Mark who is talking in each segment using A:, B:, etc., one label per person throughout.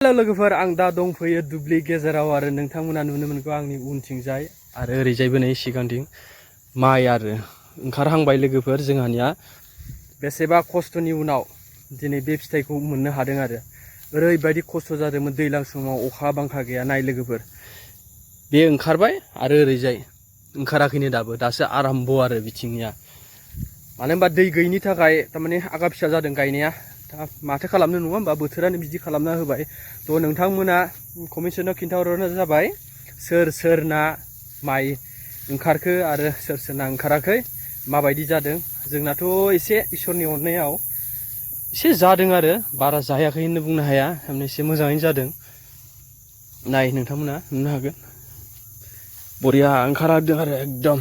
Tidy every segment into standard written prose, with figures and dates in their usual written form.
A: hello लोगोफोर आं दा दंफैयो दुब्लि गेजेराव आरो नोंथांमोना नुनो मोनगौ आंनि उनथिंजाय आरो ओरैजायबो नै सिगांथिं माइ आरो ओंखारहांबाय लोगोफोर जोंहानिया बेसेबा खस्थ'नि उनाव दिनै बे फिथाइखौ मोननो हादों आरो ओरैबायदि खस्थ' जादोंमोन दैज्लां समाव अखा बांखा गैया नाय लोगोफोर बे ओंखारबाय आरो ओरैजाय ओंखाराखैनो दासो आराम्भ आरो बिथिंनिया मानो होनबा दै गैयिनि थाखाय थारमाने आगा फिसा जादों गायनाया माथो खालामनो नङा होमबा बोथोरानो बिदि खालामना होबाय थ' नोंथांमोना कमेन्ट सेक्सनाव खिन्थाहरनो जाबाय सोरना माइ ओंखारखो आरो सोरना ओंखाराखै माबायदि जादों जोंनाथ' एसे इसोरनि अननायाव एसे जादों आरो बारा जायाखै होननो बुंनो हाया थारमाने एसे मोजाङैनो जादों नाय नोंथांमोना नुनो हागोन बरिया ओंखारदों आरो एकदम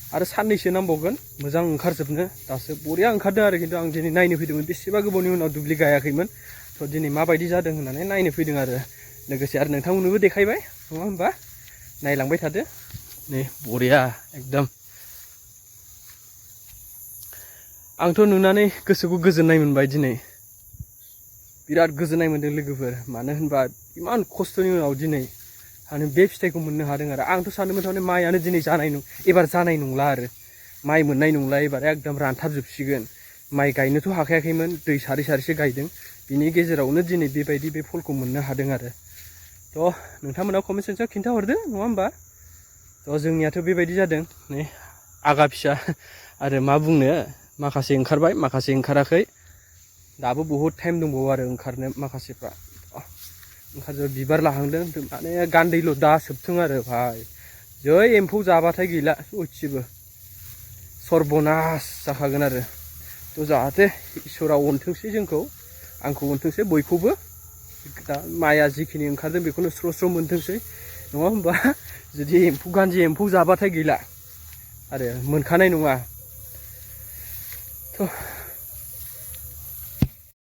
A: आरो साननैसो नांबावगोन मोजां ओंखारजोबनो दासो बरिया ओंखारदों आरो खिन्थु आं दिनै नायनो फैदोंमोन बेसेबा गोबावनि उनाव दुब्लि गायाखैमोन थ' दिनै माबायदि जादों होननानै नायनो फैदों आरो लोगोसे आरो नोंथांमोननोबो देखायबाय नङा होमबा नायलांबाय थादो नै बरिया एकदम आंथ' नुनानै गोसोखौ गोजोननाय मोनबाय दिनै बिराद गोजोननाय मोनदों लोगोफोर मानो होनबा इमान खस्थ'नि उनाव दिनै आरो बे फिथाइखौ मोननो हादों आरो आंथ' सानदोंमोन थारमाने माइआनो दिनै एबार जानाय नंला आरो माइ मोननाय नंला एबार एकदम रानथाबजोबसिगोन माइ गायनोथ' हाखायाखैमोन दै सारै सारैसो गायदों बिनि गेजेरावनो दिनै बेबायदि बे फलखौ मोननो हादों आरो थ' नोंथांमोना कमेन्ट सेक्सनाव खिन्थाहरदो नङा होमबा थ' जोंनियाथ' बेबायदि जादों नै आगा फिसा आरो मा बुंनो माखासे ओंखारबाय माखासे ओंखाराखै दाबो बहुद टाइम दंबावो आरो ओंखारनो माखासेफ्रा ओंखारजोब बिबार लाहांदों माने गान्दैल' दा सोबथों आरो भाई जै एम्फौ जाबाथाय गैला सयथिबो सर्बनास जाखागोन आरो थ' जाहाथे इसोरा अनथोंसै जोंखौ आंखौ अनथोंसै बयखौबो दा माइआ जिखिनि ओंखारदों बेखौनो स्र' मोनथोंसै नङा होमबा जुदि एम्फौ जाबाथाय गैला आरो मोनखानाय नङा थ'